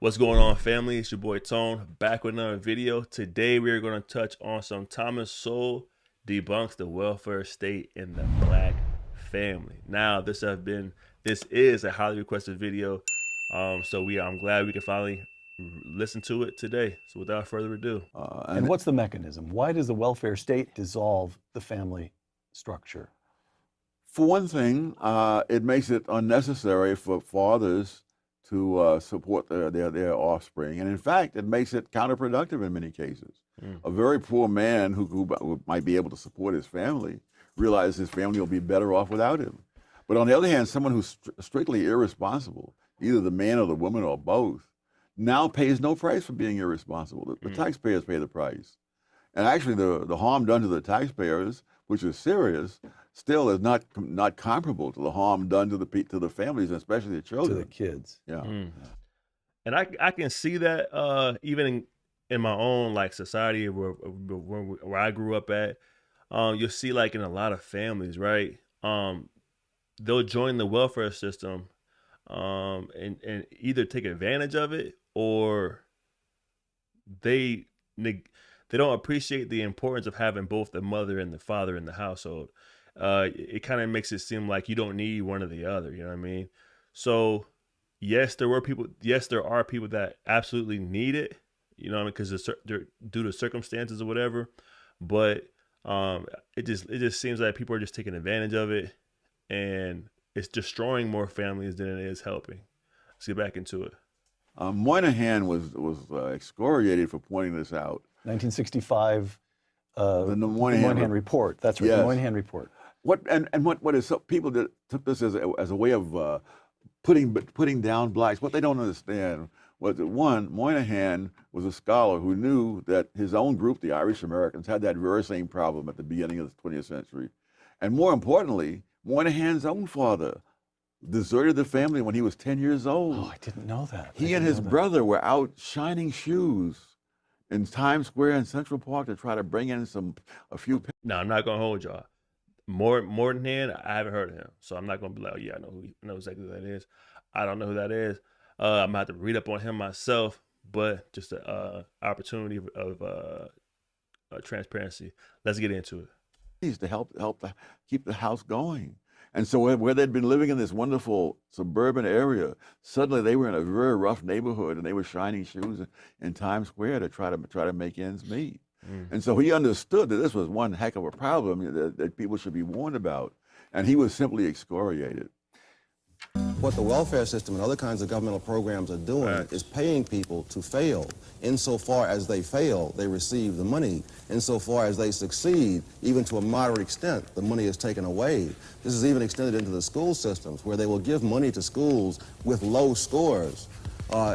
What's going on, family? It's your boy Tone, back with another video. Today we are going to touch on some Thomas Sowell debunks the welfare state in the black family. Now, this is a highly requested video, I'm glad we can finally listen to it today. So without further ado, And what's the mechanism? Why does the welfare state dissolve the family structure? For one thing, it makes it unnecessary for fathers to support their offspring. And in fact, it makes it counterproductive in many cases. A very poor man who might be able to support his family realizes his family will be better off without him. But on the other hand, someone who's strictly irresponsible, either the man or the woman or both, now pays no price for being irresponsible. The taxpayers pay the price. And actually the harm done to the taxpayers, which is serious, still is not comparable to the harm done to the families, especially the children. To the kids. Yeah. And I can see that even in my own like society where I grew up at. You'll see like in a lot of families, right? They'll join the welfare system and either take advantage of it or they don't appreciate the importance of having both the mother and the father in the household. It kind of makes it seem like you don't need one or the other, you know what I mean? So yes, there are people that absolutely need it, you know what I mean, because they're due to circumstances or whatever. But it just seems like people are just taking advantage of it, and it's destroying more families than it is helping. Let's get back into it. Moynihan was excoriated for pointing this out. 1965, The the Moynihan Moynihan Report. That's right, Yes. the Moynihan Report. What is people that took this as a way of putting down blacks. What they don't understand was that one, Moynihan was a scholar who knew that his own group, the Irish Americans, had that very same problem at the beginning of the 20th century. And more importantly, Moynihan's own father deserted the family when he was 10 years old. Oh, I didn't know that. He and his brother were out shining shoes in Times Square and Central Park to try to bring in a few. No, I'm not gonna hold y'all. Moynihan, I haven't heard of him, so I'm not gonna be like, oh, yeah, I know exactly who that is. I don't know who that is. I'm gonna have to read up on him myself, but just an opportunity of transparency. Let's get into it. To help keep the house going. And so where they'd been living in this wonderful suburban area, suddenly they were in a very rough neighborhood, and they were shining shoes in Times Square to try to make ends meet. And so he understood that this was one heck of a problem that people should be warned about, and he was simply excoriated. What the welfare system and other kinds of governmental programs are doing is paying people to fail. Insofar as they fail, they receive the money. Insofar as they succeed, even to a moderate extent, the money is taken away. This is even extended into the school systems, where they will give money to schools with low scores.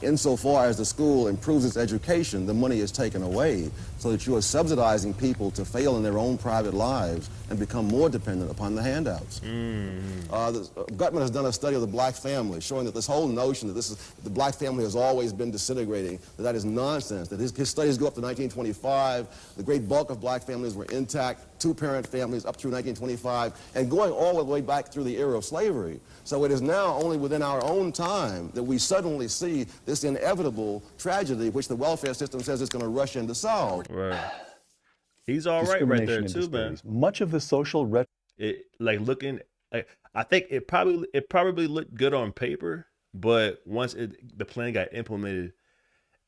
Insofar as the school improves its education, the money is taken away, so that you are subsidizing people to fail in their own private lives and become more dependent upon the handouts. Gutman has done a study of the black family, showing that this whole notion that the black family has always been disintegrating, that is nonsense, that his studies go up to 1925, the great bulk of black families were intact, two-parent families up through 1925, and going all the way back through the era of slavery. So it is now only within our own time that we suddenly see this inevitable tragedy, which the welfare system says it's going to rush in to solve. Right. He's all right right there Discrimination and too, man. disparities. Much of the social I think it probably looked good on paper, but once the plan got implemented,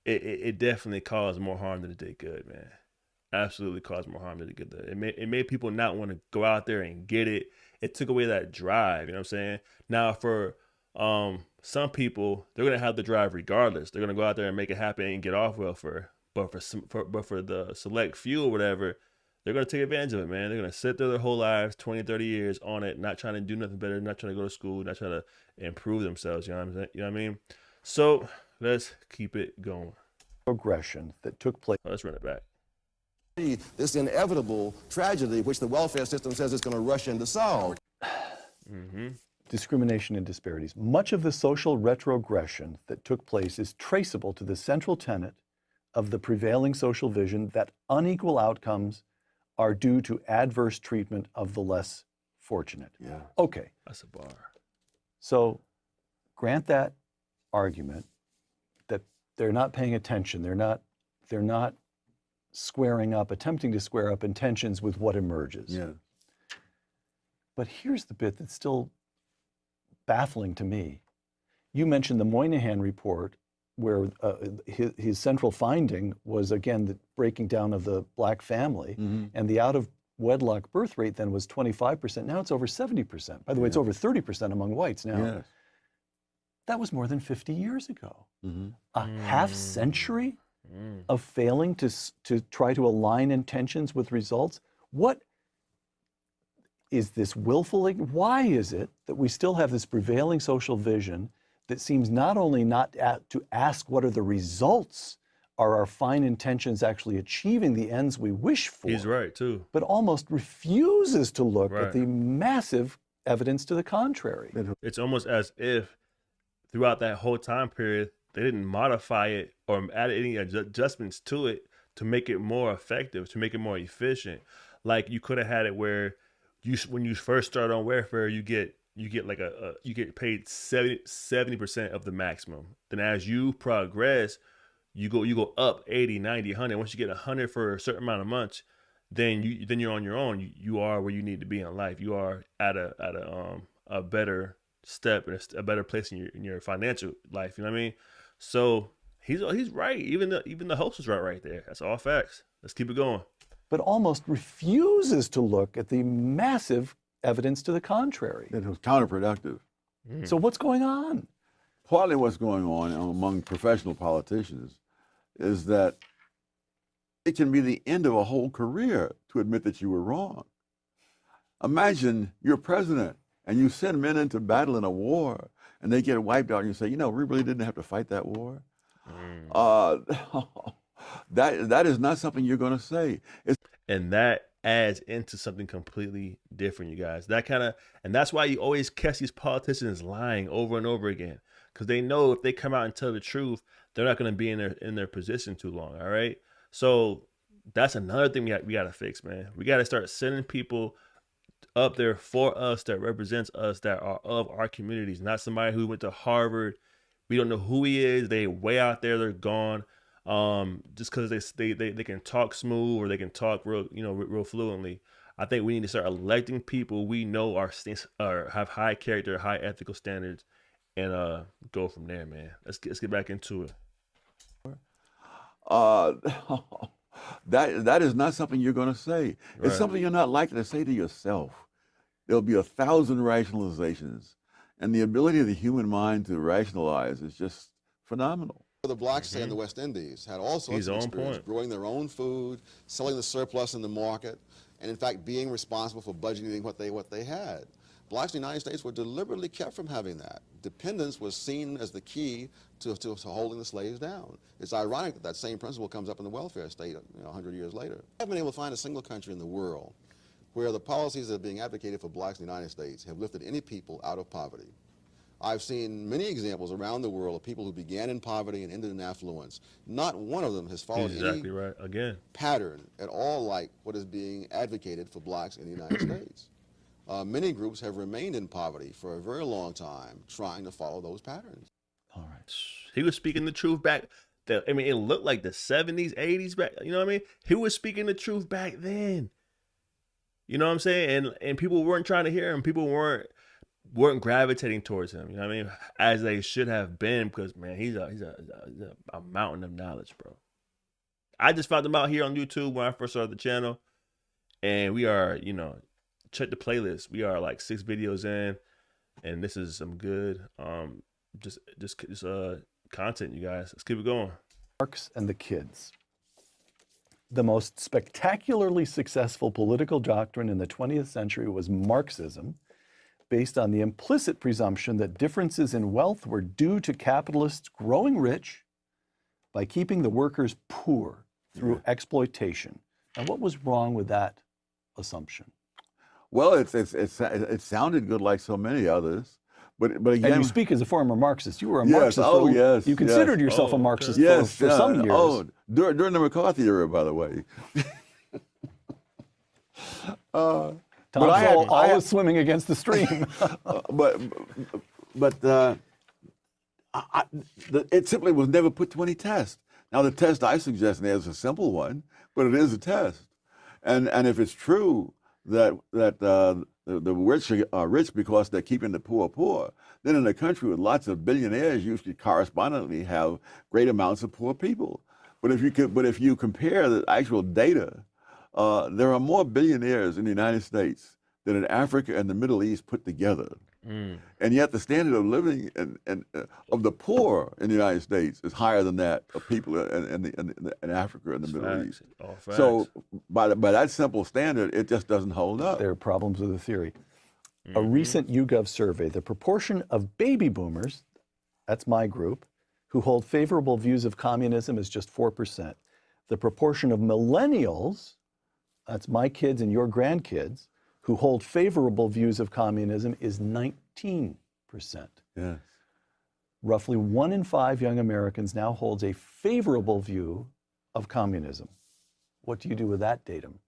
it definitely caused more harm than it did good, man. Absolutely caused more harm than it did good. It made people not want to go out there and get it. It took away that drive, you know what I'm saying? Now for some people, they're gonna have the drive regardless. They're gonna go out there and make it happen and get off welfare. But for the select few or whatever, they're going to take advantage of it, man. They're going to sit there their whole lives, 20, 30 years on it, not trying to do nothing better, not trying to go to school, not trying to improve themselves, you know what I'm saying? You know what I mean? So let's keep it going. progression that took place. Let's run it back. This inevitable tragedy, which the welfare system says it's going to rush in to solve. Discrimination and disparities. Much of the social retrogression that took place is traceable to the central tenet of the prevailing social vision that unequal outcomes are due to adverse treatment of the less fortunate. Yeah. Okay, That's a bar. so grant that argument that They're not paying attention. They're not squaring up, attempting to square up intentions with what emerges. Yeah. But here's the bit that's still baffling to me. You mentioned the Moynihan report, where his central finding was, again, the breaking down of the black family, and the out-of-wedlock birth rate then was 25%. Now it's over 70%. By the way, it's over 30% among whites now. Yes. That was more than 50 years ago. A half century of failing to try to align intentions with results. What is this willful? Why is it that we still have this prevailing social vision that seems not only not to ask what are the results, are our fine intentions actually achieving the ends we wish for? He's right, too. But almost refuses to look Right. at the massive evidence to the contrary. It's almost as if throughout that whole time period, they didn't modify it or add any adjustments to it to make it more effective, to make it more efficient. Like you could have had it where when you first start on welfare, you get like you get paid 70% of the maximum. Then as you progress, you go up 80, 90, 100. Once you get 100 for a certain amount of months, then you're on your own. You are where you need to be in life. You are at a better step and a better place in your financial life. You know what I mean? So he's right. Even the host was right there. That's all facts. Let's keep it going. But almost refuses to look at the massive evidence to the contrary. It was counterproductive. So what's going on? Partly what's going on among professional politicians is that it can be the end of a whole career to admit that you were wrong. Imagine you're president and you send men into battle in a war and they get wiped out and you say, you know, we really didn't have to fight that war. That is not something you're going to say. And that adds into something completely different, you guys. And that's why you always catch these politicians lying over and over again, because they know if they come out and tell the truth, they're not going to be in their position too long. All right. So that's another thing we got to fix, man. We got to start sending people up there for us that represents us, that are of our communities, not somebody who went to Harvard. We don't know who he is. They way out there. They're gone. Just because they can talk smooth or they can talk real fluently. I think we need to start electing people we know have high character, high ethical standards, and go from there, man. Let's get back into it. That is not something you're going to say. It's Right. something you're not likely to say to yourself. There'll be 1,000 rationalizations, and the ability of the human mind to rationalize is just phenomenal. The blacks, say, in the West Indies had all sorts He's of on experience point. growing their own food, selling the surplus in the market, and in fact being responsible for budgeting what they had. Blacks in the United States were deliberately kept from having that. Dependence was seen as the key to holding the slaves down. It's ironic that that same principle comes up in the welfare state 100 years later. I haven't been able to find a single country in the world where the policies that are being advocated for blacks in the United States have lifted any people out of poverty. I've seen many examples around the world of people who began in poverty and ended in affluence. Not one of them has followed Exactly any right. Again. pattern at all like what is being advocated for blacks in the United States. Many groups have remained in poverty for a very long time trying to follow those patterns. All right. He was speaking the truth back. It looked like the 70s, 80s back. You know what I mean? He was speaking the truth back then. You know what I'm saying? And people weren't trying to hear him. People weren't gravitating towards him. You know what I mean? As they should have been, because man, he's a mountain of knowledge, bro. I just found him out here on YouTube when I first started the channel, and we are, check the playlist. We are like 6 videos in, and this is some good, just content, you guys. Let's keep it going. Marx and the kids. The most spectacularly successful political doctrine in the 20th century was Marxism, based on the implicit presumption that differences in wealth were due to capitalists growing rich by keeping the workers poor through exploitation. And what was wrong with that assumption? Well, it sounded good like so many others, but again, And you speak as a former Marxist. You were a Yes, Marxist. oh, yes, You considered yes. yourself Oh, a okay. Marxist yes, for some years. Oh, during the McCarthy era, by the way. Tom's but I had- always swimming against the stream. but it simply was never put to any test. Now, the test I suggest is a simple one, but it is a test. And if it's true that the rich are rich because they're keeping the poor poor, then in a country with lots of billionaires, you should correspondingly have great amounts of poor people. But if you compare the actual data, there are more billionaires in the United States than in Africa and the Middle East put together. And yet the standard of living of the poor in the United States is higher than that of people in Africa and the Middle East. So by that simple standard, it just doesn't hold up. There are problems with the theory. A recent YouGov survey, the proportion of baby boomers, that's my group, who hold favorable views of communism is just 4%. The proportion of millennials, that's my kids and your grandkids, who hold favorable views of communism is 19%. Yes. Roughly 1 in 5 young Americans now holds a favorable view of communism. What do you do with that datum?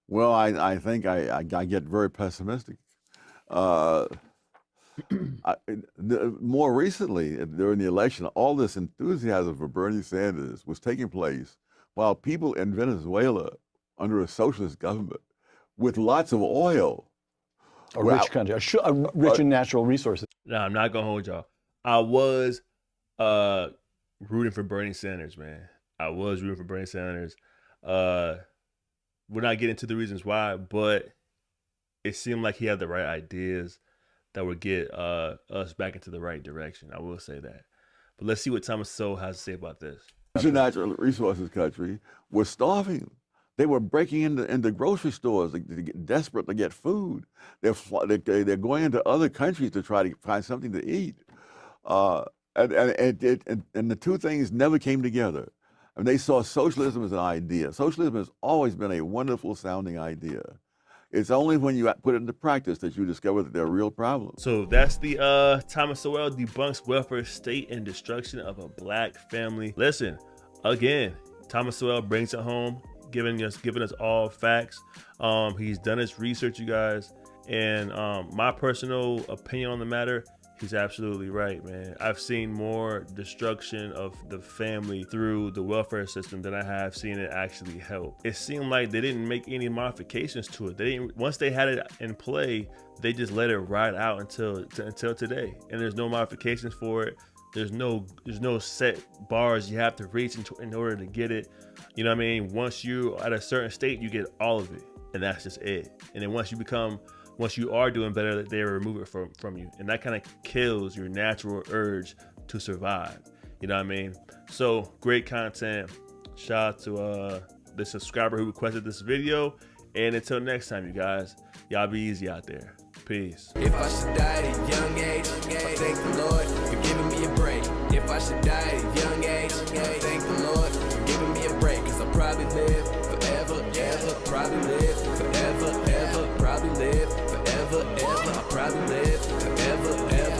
Well, I think I get very pessimistic. More recently, during the election, all this enthusiasm for Bernie Sanders was taking place while people in Venezuela, under a socialist government, with lots of oil. A rich country, rich in natural resources. No, I'm not gonna hold y'all. I was rooting for Bernie Sanders, man. I was rooting for Bernie Sanders. We're not getting into the reasons why, but it seemed like he had the right ideas that would get us back into the right direction. I will say that. But let's see what Thomas Sowell has to say about this. The natural resources country was starving. They were breaking into grocery stores, desperate to get food. They're going into other countries to try to find something to eat. And the two things never came together. I mean, they saw socialism as an idea. Socialism has always been a wonderful sounding idea. It's only when you put it into practice that you discover that there are real problems. So that's the Thomas Sowell debunks welfare state and destruction of a black family. Listen, again, Thomas Sowell brings it home, giving us all facts. He's done his research, you guys, and my personal opinion on the matter, he's absolutely right, man. I've seen more destruction of the family through the welfare system than I have seen it actually help. It seemed like they didn't make any modifications to it. They didn't. Once they had it in play, they just let it ride out until today, and there's no modifications for it. There's no set bars you have to reach in order to get it. You know what I mean? Once you're at a certain state, you get all of it, and that's just it. And then once you are doing better, they remove it from you, and that kind of kills your natural urge to survive. You know what I mean? So great content. Shout out to the subscriber who requested this video, and until next time, you guys, y'all be easy out there. Peace. If I should die at a young age, I thank the Lord for giving me a break. If I should die at a young age, I thank the Lord for giving me a break. Cause I'll probably live forever, ever, probably live forever, ever, probably live forever, ever, I'll probably live